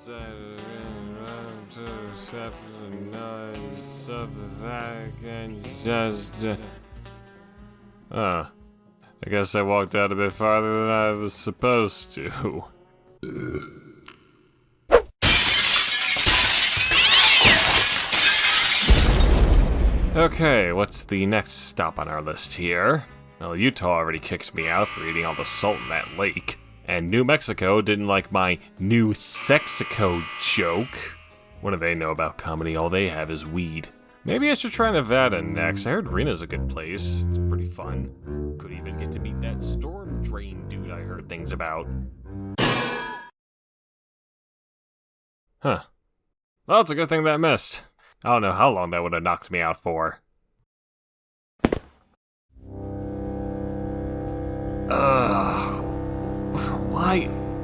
I guess I walked out a bit farther than I was supposed to. Okay, what's the next stop on our list here? Well, Utah already kicked me out for eating all the salt in that lake. And New Mexico didn't like my New Sexico joke. What do they know about comedy? All they have is weed. Maybe I should try Nevada next. I heard Rena's a good place. It's pretty fun. Could even get to meet that storm drain dude I heard things about. Huh. Well, it's a good thing that missed. I don't know how long that would have knocked me out for.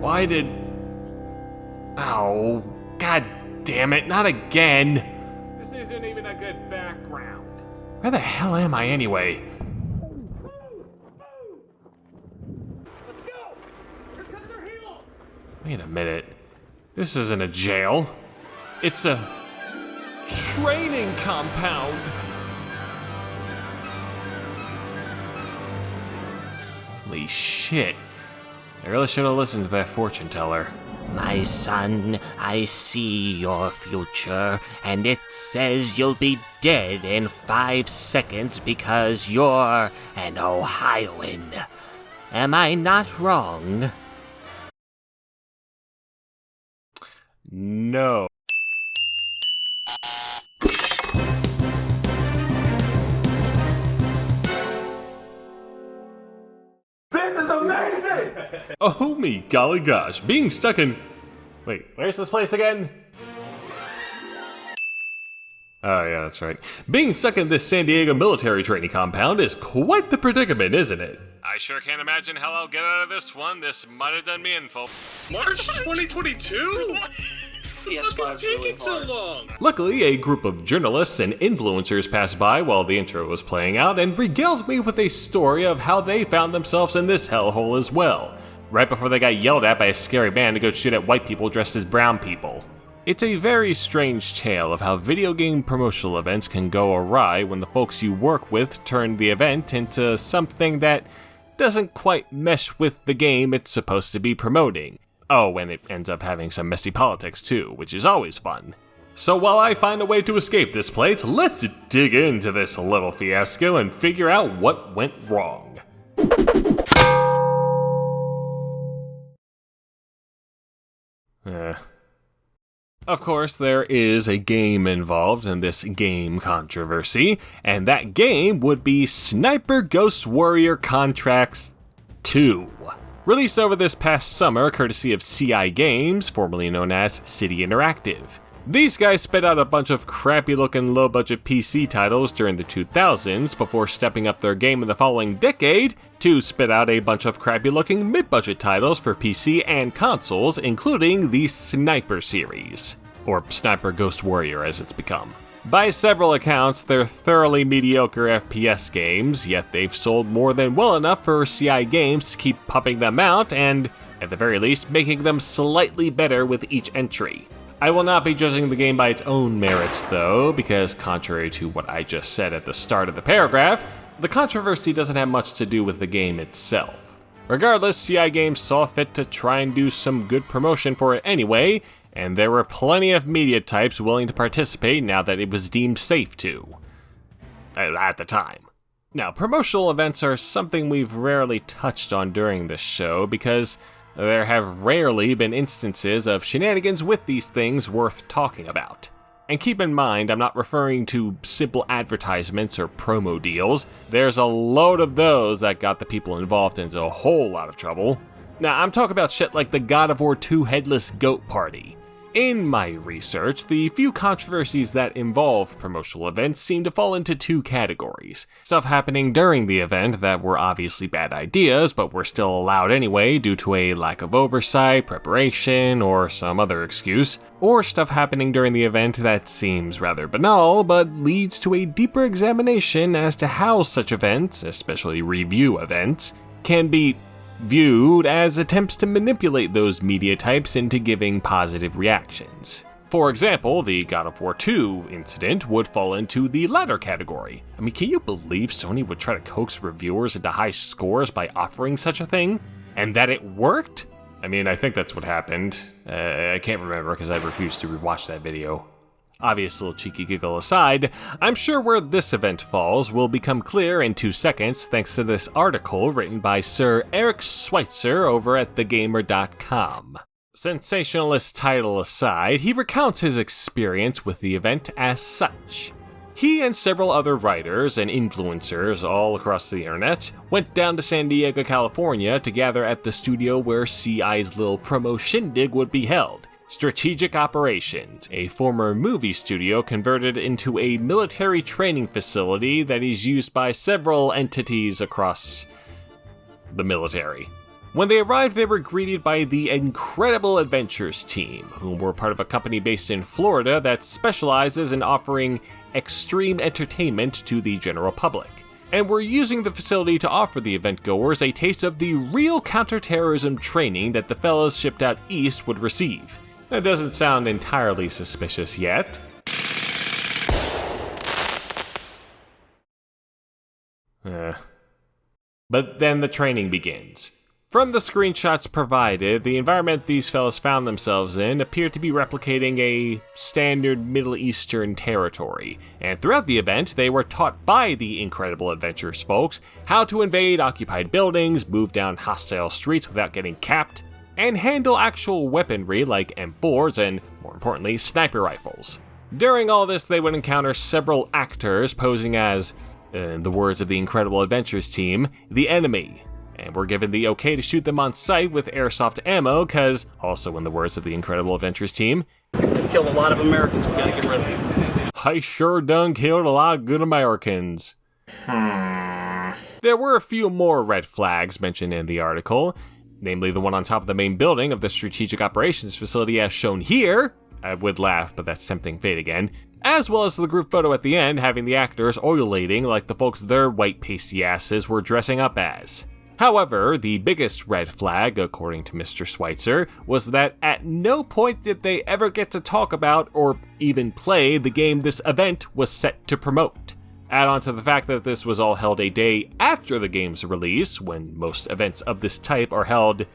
Why did... Oh, god damn it, not again! This isn't even a good background. Where the hell am I anyway? Let's go! Here comes our heel! Wait a minute. This isn't a jail. It's a... training compound! Holy shit. I really should have listened to that fortune teller. My son, I see your future, and it says you'll be dead in 5 seconds because you're an Ohioan. Am I not wrong? No. Oh me golly gosh, being stuck in... Wait, where's this place again? Oh yeah, that's right. Being stuck in this San Diego military training compound is quite the predicament, isn't it? I sure can't imagine how I'll get out of this one. This might have done me in full. March 2022? PS5 is taking so long? Luckily, a group of journalists and influencers passed by while the intro was playing out and regaled me with a story of how they found themselves in this hellhole as well, right before they got yelled at by a scary man to go shoot at white people dressed as brown people. It's a very strange tale of how video game promotional events can go awry when the folks you work with turn the event into something that doesn't quite mesh with the game it's supposed to be promoting. Oh, and it ends up having some messy politics too, which is always fun. So while I find a way to escape this place, let's dig into this little fiasco and figure out what went wrong. Of course, there is a game involved in this game controversy, and that game would be Sniper Ghost Warrior Contracts 2. Released over this past summer courtesy of CI Games, formerly known as City Interactive. These guys spit out a bunch of crappy looking low budget PC titles during the 2000s before stepping up their game in the following decade to spit out a bunch of crappy looking mid budget titles for PC and consoles, including the Sniper series, or Sniper Ghost Warrior as it's become. By several accounts, they're thoroughly mediocre FPS games, yet they've sold more than well enough for CI Games to keep pumping them out and, at the very least, making them slightly better with each entry. I will not be judging the game by its own merits though, because contrary to what I just said at the start of the paragraph, the controversy doesn't have much to do with the game itself. Regardless, CI Games saw fit to try and do some good promotion for it anyway, and there were plenty of media types willing to participate now that it was deemed safe to. At the time. Now, promotional events are something we've rarely touched on during this show because there have rarely been instances of shenanigans with these things worth talking about. And keep in mind, I'm not referring to simple advertisements or promo deals. There's a load of those that got the people involved into a whole lot of trouble. Now, I'm talking about shit like the God of War 2 Headless Goat Party. In my research, the few controversies that involve promotional events seem to fall into two categories. Stuff happening during the event that were obviously bad ideas, but were still allowed anyway due to a lack of oversight, preparation, or some other excuse. Or stuff happening during the event that seems rather banal, but leads to a deeper examination as to how such events, especially review events, can be viewed as attempts to manipulate those media types into giving positive reactions. For example, the God of War 2 incident would fall into the latter category. I mean, can you believe Sony would try to coax reviewers into high scores by offering such a thing? And that it worked? I mean, I think that's what happened. I can't remember because I refused to rewatch that video. Obvious little cheeky giggle aside, I'm sure where this event falls will become clear in 2 seconds thanks to this article written by Sir Eric Schweitzer over at thegamer.com. Sensationalist title aside, he recounts his experience with the event as such. He and several other writers and influencers all across the internet went down to San Diego, California to gather at the studio where CI's little promo shindig would be held. Strategic Operations, a former movie studio converted into a military training facility that is used by several entities across the military. When they arrived, they were greeted by the Incredible Adventures team, who were part of a company based in Florida that specializes in offering extreme entertainment to the general public, and were using the facility to offer the event goers a taste of the real counterterrorism training that the fellows shipped out east would receive. That doesn't sound entirely suspicious yet. But then the training begins. From the screenshots provided, the environment these fellows found themselves in appeared to be replicating a standard Middle Eastern territory, and throughout the event, they were taught by the Incredible Adventures folks how to invade occupied buildings, move down hostile streets without getting capped, and handle actual weaponry like M4s and, more importantly, sniper rifles. During all this, they would encounter several actors posing as, in the words of the Incredible Adventures team, the enemy, and were given the okay to shoot them on sight with airsoft ammo, cause, also in the words of the Incredible Adventures team, they've killed a lot of Americans, we gotta get rid of them. I sure done killed a lot of good Americans. There were a few more red flags mentioned in the article, namely the one on top of the main building of the Strategic Operations facility as shown here. I would laugh, but that's tempting fate again. As well as the group photo at the end having the actors oilating like the folks their white pasty asses were dressing up as. However, the biggest red flag, according to Mr. Schweitzer, was that at no point did they ever get to talk about or even play the game this event was set to promote. Add on to the fact that this was all held a day after the game's release, when most events of this type are held,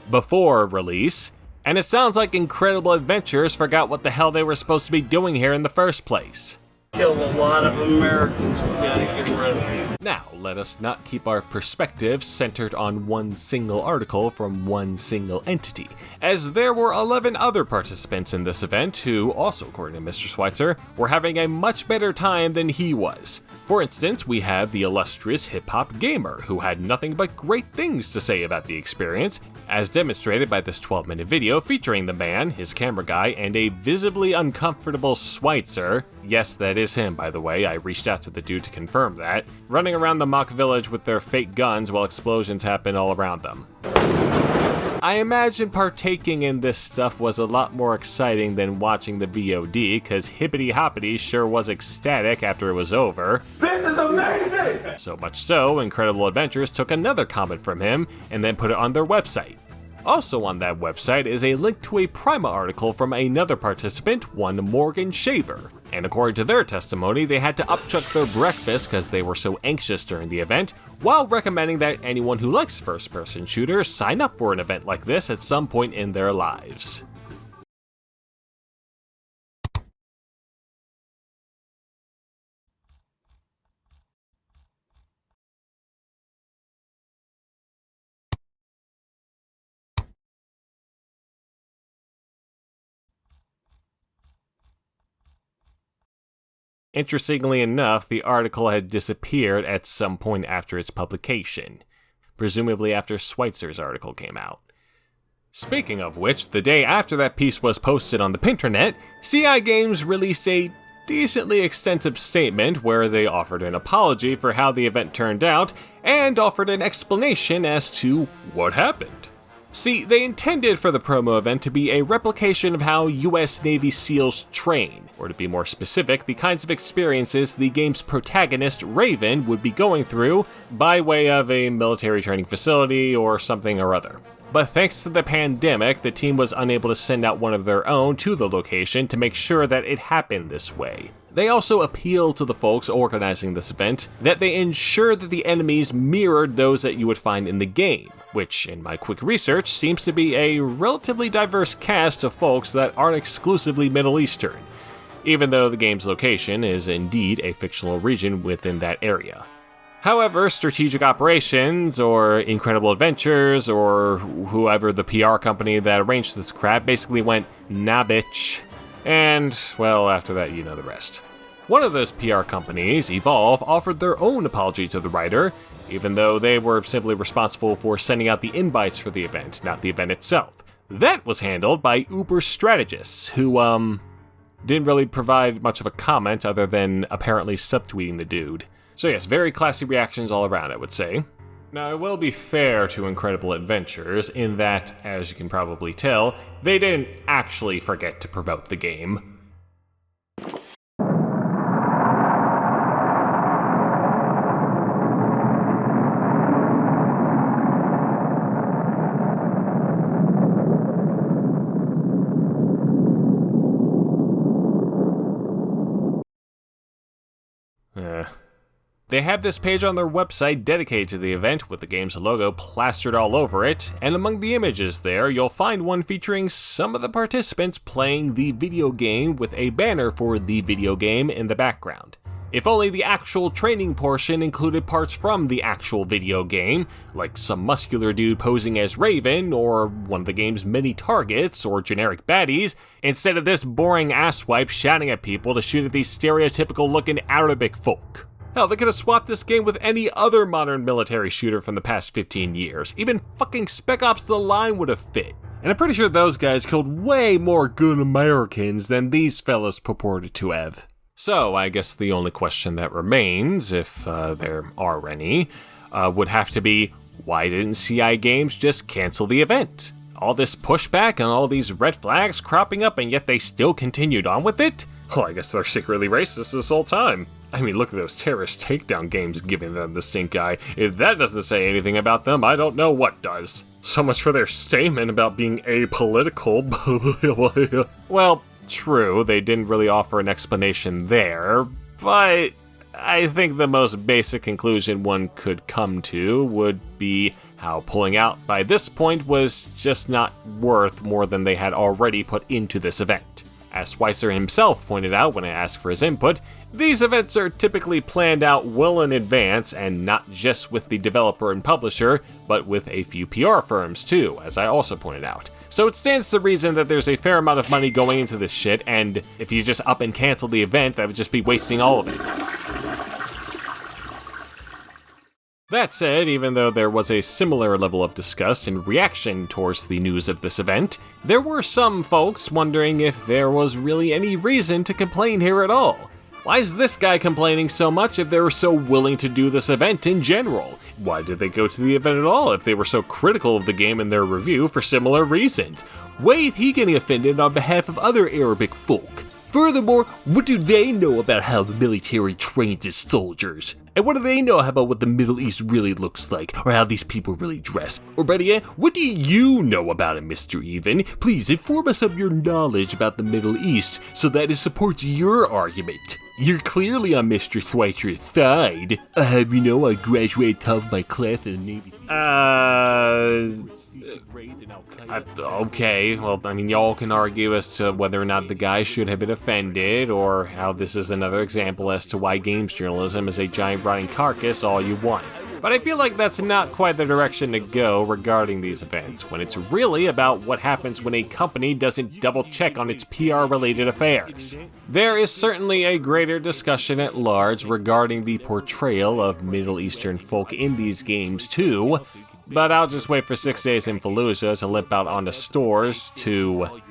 before release, and it sounds like Incredible Adventures forgot what the hell they were supposed to be doing here in the first place. Killed a lot of Americans, we gotta get rid of them. Now, let us not keep our perspective centered on one single article from one single entity, as there were 11 other participants in this event who, also according to Mr. Schweitzer, were having a much better time than he was. For instance, we have the illustrious hip-hop gamer, who had nothing but great things to say about the experience, as demonstrated by this 12-minute video featuring the man, his camera guy, and a visibly uncomfortable Schweitzer, yes that is him by the way, I reached out to the dude to confirm that, running around the mock village with their fake guns while explosions happen all around them. I imagine partaking in this stuff was a lot more exciting than watching the VOD, cause Hippity Hoppity sure was ecstatic after it was over. This is amazing! So much so, Incredible Adventures took another comment from him and then put it on their website. Also on that website is a link to a Prima article from another participant, one Morgan Shaver. And according to their testimony, they had to upchuck their breakfast because they were so anxious during the event, while recommending that anyone who likes first-person shooters sign up for an event like this at some point in their lives. Interestingly enough, the article had disappeared at some point after its publication, presumably after Schweitzer's article came out. Speaking of which, the day after that piece was posted on the Pinternet, CI Games released a decently extensive statement where they offered an apology for how the event turned out and offered an explanation as to what happened. See, they intended for the promo event to be a replication of how US Navy SEALs train, or to be more specific, the kinds of experiences the game's protagonist, Raven, would be going through by way of a military training facility or something or other. But thanks to the pandemic, the team was unable to send out one of their own to the location to make sure that it happened this way. They also appealed to the folks organizing this event that they ensure that the enemies mirrored those that you would find in the game, which, in my quick research, seems to be a relatively diverse cast of folks that aren't exclusively Middle Eastern, even though the game's location is indeed a fictional region within that area. However, Strategic Operations, or Incredible Adventures, or whoever the PR company that arranged this crap basically went, nah bitch. And, well, after that, you know the rest. One of those PR companies, Evolve, offered their own apology to the writer, even though they were simply responsible for sending out the invites for the event, not the event itself. That was handled by Uber strategists, who, didn't really provide much of a comment other than apparently subtweeting the dude. So yes, very classy reactions all around, I would say. Now, I will be fair to Incredible Adventures in that, as you can probably tell, they didn't actually forget to promote the game. They have this page on their website dedicated to the event with the game's logo plastered all over it, and among the images there, you'll find one featuring some of the participants playing the video game with a banner for the video game in the background. If only the actual training portion included parts from the actual video game, like some muscular dude posing as Raven, or one of the game's many targets, or generic baddies, instead of this boring asswipe shouting at people to shoot at these stereotypical looking Arabic folk. Hell, they could have swapped this game with any other modern military shooter from the past 15 years. Even fucking Spec Ops The Line would have fit. And I'm pretty sure those guys killed way more good Americans than these fellas purported to have. So, I guess the only question that remains, if there are any, would have to be, why didn't CI Games just cancel the event? All this pushback and all these red flags cropping up, and yet they still continued on with it? Well, I guess they're secretly racist this whole time. I mean, look at those terrorist takedown games giving them the stink eye. If that doesn't say anything about them, I don't know what does. So much for their statement about being apolitical. Well, true, they didn't really offer an explanation there, but I think the most basic conclusion one could come to would be how pulling out by this point was just not worth more than they had already put into this event. As Schweitzer himself pointed out when I asked for his input, these events are typically planned out well in advance, and not just with the developer and publisher, but with a few PR firms too, as I also pointed out. So it stands to reason that there's a fair amount of money going into this shit, and if you just up and cancel the event, that would just be wasting all of it. That said, even though there was a similar level of disgust and reaction towards the news of this event, there were some folks wondering if there was really any reason to complain here at all. Why is this guy complaining so much if they were so willing to do this event in general? Why did they go to the event at all if they were so critical of the game in their review for similar reasons? Why is he getting offended on behalf of other Arabic folk? Furthermore, what do they know about how the military trains its soldiers? And what do they know about what the Middle East really looks like, or how these people really dress? Or better yet, what do you know about it, Mr. Even? Please inform us of your knowledge about the Middle East, so that it supports your argument. You're clearly on Mr. Schweitzer's side. I graduated top of my class in the Navy. Okay, well, I mean, y'all can argue as to whether or not the guy should have been offended, or how this is another example as to why games journalism is a giant rotting carcass all you want. But I feel like that's not quite the direction to go regarding these events, when it's really about what happens when a company doesn't double check on its PR-related affairs. There is certainly a greater discussion at large regarding the portrayal of Middle Eastern folk in these games too, but I'll just wait for 6 Days in Fallujah to limp out onto stores to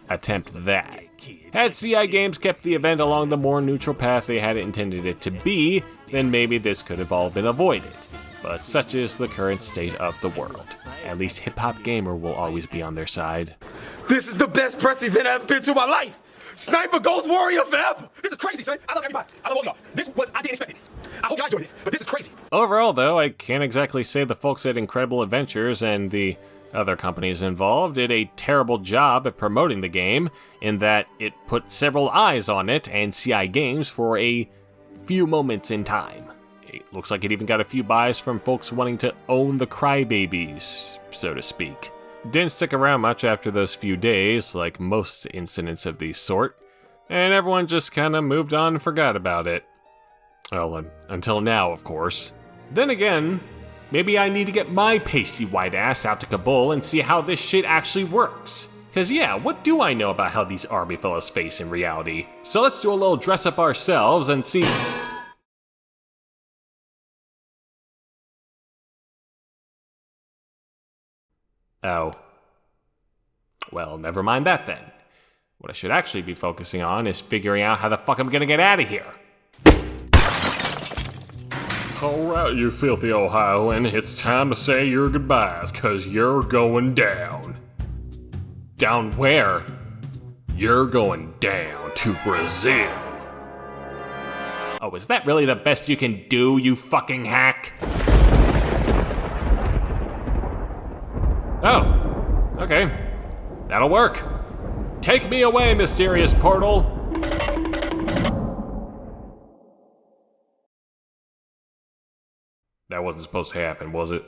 attempt that. Had CI Games kept the event along the more neutral path they had intended it to be, then maybe this could have all been avoided. But such is the current state of the world. At least Hip Hop Gamer will always be on their side. This is the best press event I've been to in my life. Sniper Ghost Warrior forever. This is crazy, son. I love everybody. I love all y'all. I didn't expect it. I hope y'all enjoyed it, but this is crazy. Overall, though, I can't exactly say the folks at Incredible Adventures and the other companies involved did a terrible job at promoting the game, in that it put several eyes on it and CI Games for a few moments in time. It looks like it even got a few buys from folks wanting to own the crybabies, so to speak. Didn't stick around much after those few days, like most incidents of the sort, and everyone just kinda moved on and forgot about it. Well, until now, of course. Then again, maybe I need to get my pasty white ass out to Kabul and see how this shit actually works. Cause yeah, what do I know about how these army fellows face in reality? So let's do a little dress up ourselves and see. Oh. Well, never mind that then. What I should actually be focusing on is figuring out how the fuck I'm gonna get out of here. Alright, you filthy Ohioan, it's time to say your goodbyes, cause you're going down. Down where? You're going down to Brazil. Oh, is that really the best you can do, you fucking hack? Oh, okay. That'll work. Take me away, mysterious portal. That wasn't supposed to happen, was it?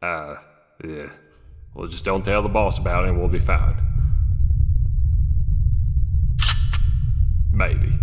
Yeah. Well, just don't tell the boss about it and we'll be fine. Maybe.